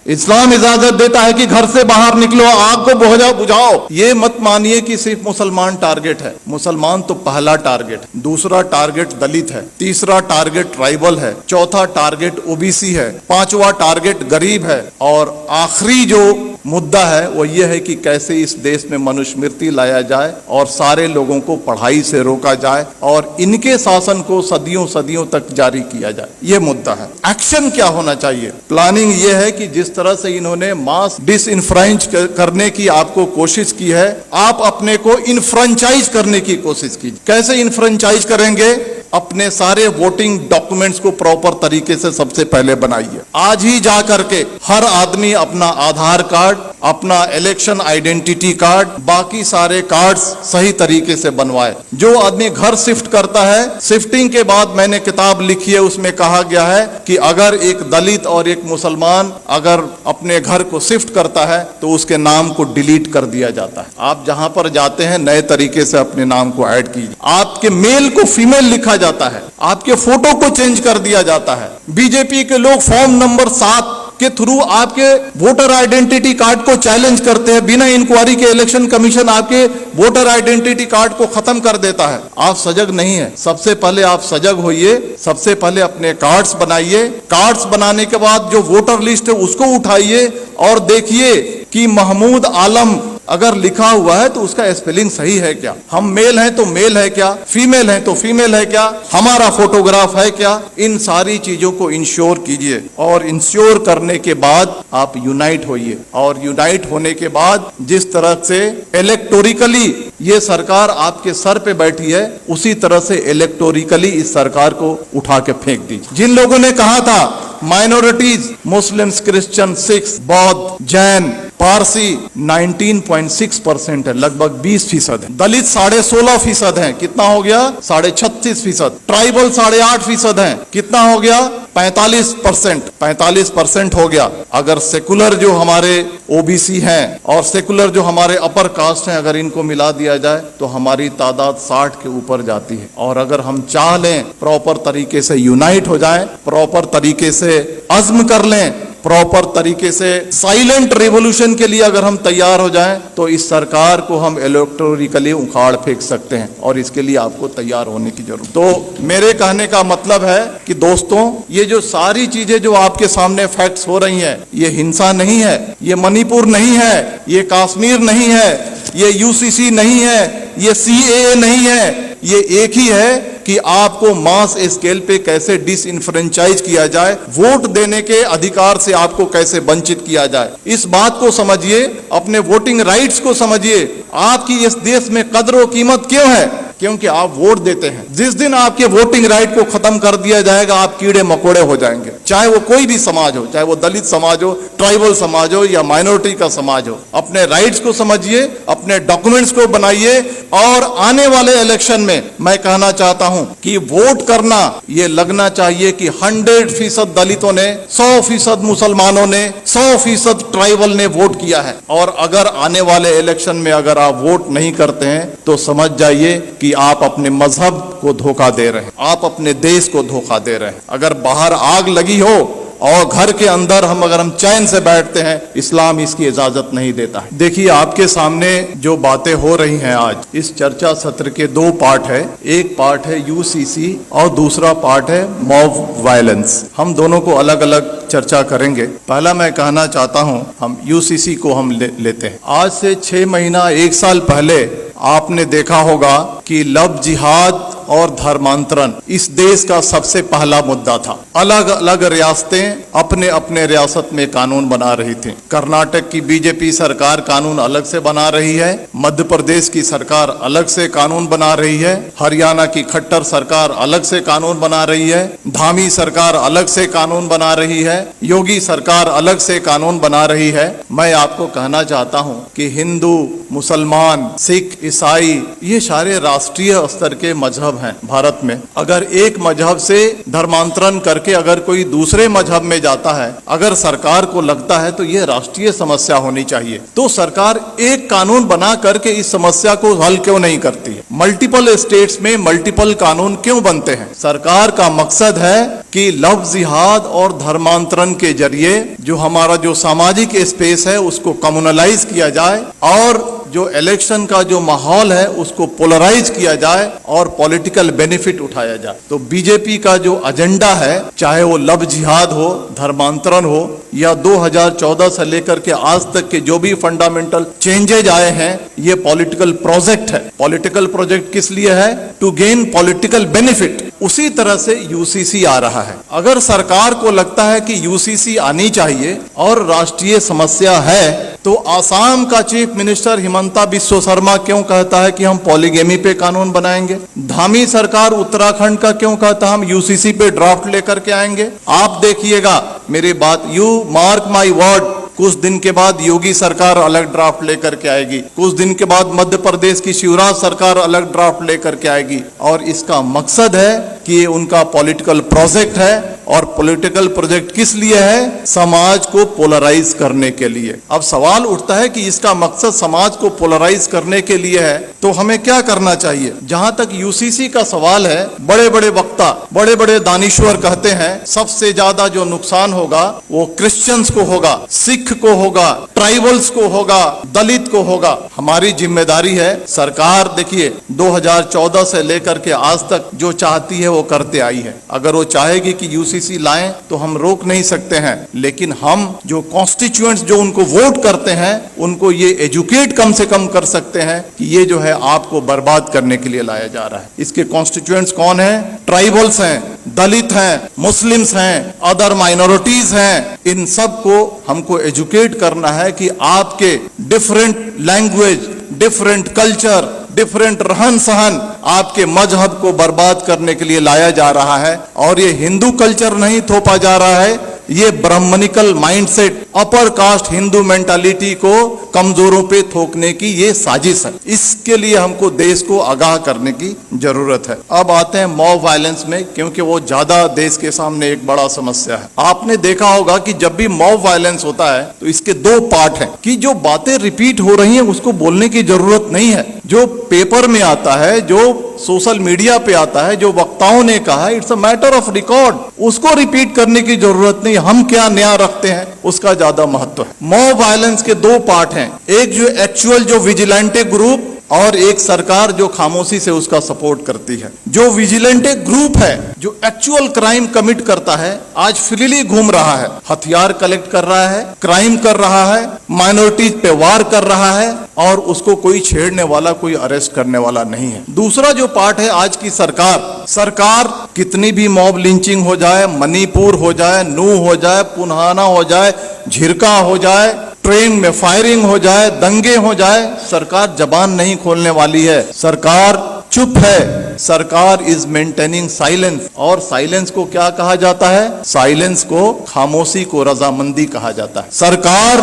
इस्लाम इजाजत देता है कि घर से बाहर निकलो, आग को बुझाओ। ये मत मानिए कि सिर्फ मुसलमान टारगेट है। मुसलमान तो पहला टारगेट, दूसरा टारगेट दलित है, तीसरा टारगेट ट्राइबल है, चौथा टारगेट ओबीसी है, पांचवा टारगेट गरीब है, और आखिरी जो मुद्दा है वो ये है कि कैसे इस देश में मनुस्मृति लाया जाए और सारे लोगों को पढ़ाई से रोका जाए और इनके शासन को सदियों सदियों तक जारी किया जाए। ये मुद्दा है। एक्शन क्या होना चाहिए? प्लानिंग ये है कि जिस तरह से इन्होंने मास डिसइंफ्रेंच करने की आपको कोशिश की है, आप अपने को इनफ्रेंचाइज करने की कोशिश कीजिए। कैसे इनफ्रेंचाइज करेंगे? अपने सारे वोटिंग डॉक्यूमेंट्स को प्रॉपर तरीके से सबसे पहले बनाइए। आज ही जा करके हर आदमी अपना आधार कार्ड, अपना इलेक्शन आइडेंटिटी कार्ड, बाकी सारे कार्ड्स सही तरीके से बनवाए। जो आदमी घर शिफ्ट करता है, शिफ्टिंग के बाद मैंने किताब लिखी है, उसमें कहा गया है कि अगर एक दलित और एक मुसलमान अगर अपने घर को शिफ्ट करता है तो उसके नाम को डिलीट कर दिया जाता है। आप जहां पर जाते हैं नए तरीके से अपने नाम को ऐड कीजिए। आपके मेल को फीमेल लिखा जाता है, आपके फोटो को चेंज कर दिया जाता है। बीजेपी के लोग फॉर्म नंबर 7 के थ्रू आपके वोटर आइडेंटिटी कार्ड को चैलेंज करते हैं। बिना इंक्वायरी के इलेक्शन कमीशन आपके वोटर आइडेंटिटी कार्ड को खत्म कर देता है। आप सजग नहीं है। सबसे पहले आप सजग होइए। सबसे पहले अपने कार्ड्स बनाइए। कार्ड्स बनाने के बाद जो वोटर लिस्ट है उसको उठाइए और देखिए कि महमूद आलम अगर लिखा हुआ है तो उसका स्पेलिंग सही है क्या? हम मेल हैं तो मेल है क्या? फीमेल हैं तो फीमेल है क्या? हमारा फोटोग्राफ है क्या? इन सारी चीजों को इंश्योर कीजिए और इंश्योर करने के बाद आप यूनाइट होइए। और यूनाइट होने के बाद जिस तरह से इलेक्टोरिकली ये सरकार आपके सर पे बैठी है, उसी तरह से इलेक्टोरिकली इस सरकार को उठा के फेंक दीजिए। जिन लोगों ने कहा था माइनॉरिटीज, मुस्लिम्स, क्रिश्चियन, सिख्स, बौद्ध, जैन, पारसी 19.6% है, लगभग 20% है। दलित 16.5% है, कितना हो गया? 36.5%। ट्राइबल 8.5% है, कितना हो गया? 45% हो गया। अगर सेकुलर जो हमारे ओबीसी हैं और सेकुलर जो हमारे अपर कास्ट हैं, अगर इनको मिला दिया जाए तो हमारी तादाद 60 के ऊपर जाती है। और अगर हम चाह लें प्रॉपर तरीके से यूनाइट हो जाएं, प्रॉपर तरीके से अज़्म कर लें, प्रॉपर तरीके से साइलेंट रेवोल्यूशन के लिए अगर हम तैयार हो जाएं तो इस सरकार को हम इलेक्टोरिकली उखाड़ फेंक सकते हैं और इसके लिए आपको तैयार होने की जरूरत। तो मेरे कहने का मतलब है कि दोस्तों, ये जो सारी चीजें जो आपके सामने फैक्ट्स हो रही हैं, ये हिंसा नहीं है, ये मणिपुर नहीं है, ये कश्मीर नहीं है, ये यूसीसी नहीं है, ये सीएए नहीं है। ये एक ही है कि आपको मास स्केल पे कैसे डिसइंफ्रेंचाइज किया जाए, वोट देने के अधिकार से आपको कैसे वंचित किया जाए। इस बात को समझिए, अपने वोटिंग राइट्स को समझिए। आपकी इस देश में कदर और कीमत क्यों है? क्योंकि आप वोट देते हैं। जिस दिन आपके वोटिंग राइट को खत्म कर दिया जाएगा, आप कीड़े मकोड़े हो जाएंगे। चाहे वो कोई भी समाज हो, चाहे वो दलित समाज हो, ट्राइबल समाज हो या माइनॉरिटी का समाज हो। अपने राइट्स को समझिए, अपने डॉक्यूमेंट्स को बनाइए और आने वाले इलेक्शन में मैं कहना चाहता हूं कि वोट करना ये लगना चाहिए कि 100% दलितों ने, 100% मुसलमानों ने, 100% ट्राइबल ने वोट किया है। और अगर आने वाले इलेक्शन में अगर आप वोट नहीं करते हैं तो समझ जाइए कि आप अपने मजहब को धोखा दे रहे हैं, आप अपने देश को धोखा दे रहे हैं। अगर बाहर आग लगी हो और घर के अंदर अगर हम चैन से बैठते हैं, इस्लाम इसकी इजाजत नहीं देता है। देखिए, आपके सामने जो बातें हो रही हैं आज, इस चर्चा सत्र के 2 पार्ट है। एक पार्ट है यूसीसी और दूसरा पार्ट है मॉब वायलेंस। हम दोनों को अलग अलग चर्चा करेंगे। पहला मैं कहना चाहता हूं, हम यूसीसी को हम लेते हैं। आज से 6 महीना 1 साल पहले आपने देखा होगा कि लव जिहाद और धर्मांतरण इस देश का सबसे पहला मुद्दा था। अलग अलग रियासतें अपने अपने रियासत में कानून बना रही थी। कर्नाटक की बीजेपी सरकार कानून अलग से बना रही है, मध्य प्रदेश की सरकार अलग से कानून बना रही है, हरियाणा की खट्टर सरकार अलग से कानून बना रही है, धामी सरकार अलग से कानून बना रही है, योगी सरकार अलग से कानून बना रही है। मैं आपको कहना चाहता हूं कि हिंदू, मुसलमान, सिख, ईसाई, ये सारे राष्ट्रीय स्तर के मजहब हैं भारत में। अगर एक मजहब से धर्मांतरण करके अगर कोई दूसरे मजहब में जाता है, अगर सरकार को लगता है तो ये राष्ट्रीय समस्या होनी चाहिए, तो सरकार एक कानून बना करके इस समस्या को हल क्यों नहीं करती है? मल्टीपल स्टेट्स में मल्टीपल कानून क्यों बनते हैं? सरकार का मकसद है कि लव जिहाद और धर्मांतरण के जरिए जो हमारा जो सामाजिक स्पेस है उसको कम्युनलाइज किया जाए और जो इलेक्शन का जो माहौल है उसको पोलराइज किया जाए और पॉलिटिकल बेनिफिट उठाया जाए। तो बीजेपी का जो एजेंडा है, चाहे वो लव जिहाद हो, धर्मांतरण हो या 2014 से लेकर के आज तक के जो भी फंडामेंटल चेंजेज आए हैं, ये पॉलिटिकल प्रोजेक्ट है। पॉलिटिकल प्रोजेक्ट किस लिए है? To gain political benefit. उसी तरह से यूसीसी आ रहा है। अगर सरकार को लगता है कि यूसीसी आनी चाहिए और राष्ट्रीय समस्या है, तो आसाम का चीफ मिनिस्टर हिमंता बिस्वा शर्मा क्यों कहता है कि हम पॉलीगेमी पे कानून बनाएंगे? धामी सरकार उत्तराखंड का क्यों कहता है हम यूसीसी पे ड्राफ्ट लेकर के आएंगे? आप देखिएगा मेरी बात, यू मार्क माई वर्ड, कुछ दिन के बाद योगी सरकार अलग ड्राफ्ट लेकर के आएगी, कुछ दिन के बाद मध्य प्रदेश की शिवराज सरकार अलग ड्राफ्ट लेकर के आएगी। और इसका मकसद है कि ये उनका पॉलिटिकल प्रोजेक्ट है। और पॉलिटिकल प्रोजेक्ट किस लिए है? समाज को पोलराइज करने के लिए। अब सवाल उठता है कि इसका मकसद समाज को पोलराइज करने के लिए है, तो हमें क्या करना चाहिए? जहां तक यूसीसी का सवाल है, बड़े बड़े वक्ता, बड़े बड़े दानिश्वर कहते हैं सबसे ज्यादा जो नुकसान होगा वो क्रिश्चियंस को होगा, सिख को होगा, ट्राइबल्स को होगा, दलित को होगा। हमारी जिम्मेदारी है, सरकार देखिए 2014 से लेकर के आज तक जो चाहती है वो करते आई है। अगर वो चाहेगी कि यूसीसी लाएं तो हम रोक नहीं सकते हैं, लेकिन हम जो कॉन्स्टिट्यूएंट्स जो उनको वोट करते हैं उनको ये एजुकेट कम से कम कर सकते हैं कि ये जो है आपको बर्बाद करने के लिए लाया जा रहा है। इसके कॉन्स्टिट्यूएंट्स कौन है? ट्राइबल्स हैं, दलित हैं, मुस्लिम्स हैं, अदर माइनॉरिटीज हैं। इन सब को हमको एजुकेट करना है कि आपके different language, different culture, different रहन सहन आपके मजहब को बर्बाद करने के लिए लाया जा रहा है। और ये हिंदू कल्चर नहीं थोपा जा रहा है, ये Brahminical mindset, upper caste Hindu mentality को कमजोरों पे थोकने की ये साजिश है। इसके लिए हमको देश को आगाह करने की जरूरत है। अब आते हैं मॉब वायलेंस में, क्योंकि वो ज्यादा देश के सामने एक बड़ा समस्या है। आपने देखा होगा कि जब भी मॉब वायलेंस होता है तो इसके दो पार्ट हैं कि जो बातें रिपीट हो रही हैं उसको बोलने की जरूरत नहीं है। जो पेपर में आता है, जो सोशल मीडिया पे आता है, जो वक्ताओं ने कहा, it's a matter of record, उसको रिपीट करने की जरूरत नहीं। हम क्या नया रखते हैं उसका ज्यादा महत्व है। मॉब वायलेंस के दो पार्ट हैं, एक जो एक्चुअल जो विजिलेंटे ग्रुप और एक सरकार जो खामोशी से उसका सपोर्ट करती है। जो विजिलेंटे ग्रुप है, जो एक्चुअल क्राइम कमिट करता है, आज फ्रीली घूम रहा है, हथियार कलेक्ट कर रहा है, क्राइम कर रहा है, माइनॉरिटीज पे वार कर रहा है और उसको कोई छेड़ने वाला, कोई अरेस्ट करने वाला नहीं है। दूसरा जो पार्ट है आज की सरकार कितनी भी मॉब लिंचिंग हो जाए, मणिपुर हो जाए, नू हो जाए, पुन्हाना हो जाए, झिरका हो जाए, ट्रेन में फायरिंग हो जाए, दंगे हो जाए, सरकार जबान नहीं खोलने वाली है। सरकार चुप है। सरकार इज मेंटेनिंग साइलेंस। और साइलेंस को क्या कहा जाता है? साइलेंस को, खामोशी को रजामंदी कहा जाता है। सरकार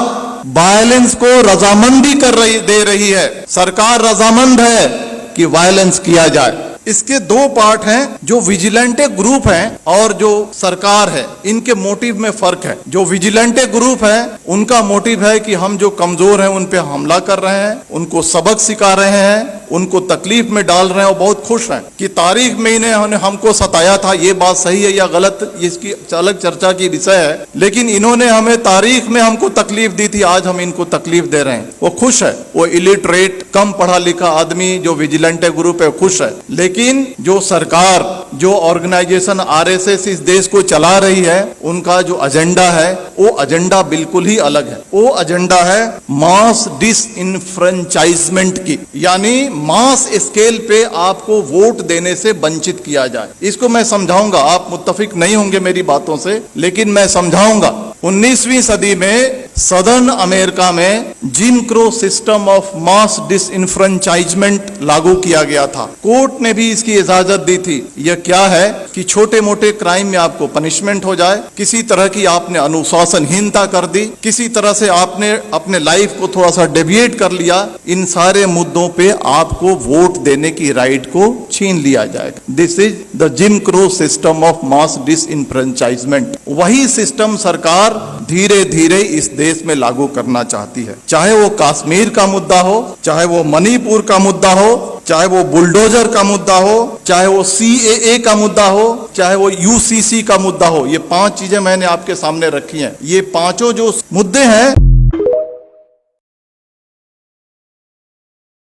वायलेंस को रजामंदी दे रही है। सरकार रजामंद है कि वायलेंस किया जाए। इसके दो पार्ट हैं, जो विजिलेंटे ग्रुप हैं और जो सरकार है, इनके मोटिव में फर्क है। जो विजिलेंटे ग्रुप है उनका मोटिव है कि हम जो कमजोर हैं उन पे हमला कर रहे हैं, उनको सबक सिखा रहे हैं, उनको तकलीफ में डाल रहे हैं और बहुत खुश हैं कि तारीख में इन्हें हमको सताया था। ये बात सही है या गलत, इसकी अलग चर्चा की विषय है, लेकिन इन्होंने हमें तारीख में हमको तकलीफ दी थी, आज हम इनको तकलीफ दे रहे हैं। वो खुश है। वो इलिटरेट, कम पढ़ा लिखा आदमी जो विजिलेंटे ग्रुप है खुश है। लेकिन जो सरकार, जो ऑर्गेनाइजेशन आरएसएस इस देश को चला रही है, उनका जो एजेंडा है वो एजेंडा बिल्कुल ही अलग है। वो एजेंडा है मास डिसइनफ्रेंचाइजमेंट की, यानी मास स्केल पे आपको वोट देने से वंचित किया जाए। इसको मैं समझाऊंगा, आप मुत्तफिक नहीं होंगे मेरी बातों से, लेकिन मैं समझाऊंगा। 19वीं सदी में सदर्न अमेरिका में Jim Crow system of mass disenfranchisement लागू किया गया था। कोर्ट ने भी इसकी इजाजत दी थी। यह क्या है कि छोटे मोटे क्राइम में आपको पनिशमेंट हो जाए, किसी तरह की आपने अनुशासनहीनता कर दी, किसी तरह से आपने अपने लाइफ को थोड़ा सा डेविएट कर लिया, इन सारे मुद्दों पे आपको वोट देने की राइट को छीन लिया जाएगा। This is the Jim Crow system of mass disenfranchisement. वही सिस्टम सरकार धीरे धीरे इस देश में लागू करना चाहती है। चाहे वो कश्मीर का मुद्दा हो, चाहे वो मणिपुर का मुद्दा हो, चाहे वो बुलडोजर का मुद्दा हो, चाहे वो CAA का मुद्दा हो, चाहे वो UCC का मुद्दा हो, ये 5 चीजें मैंने आपके सामने रखी हैं। ये पांचों जो मुद्दे हैं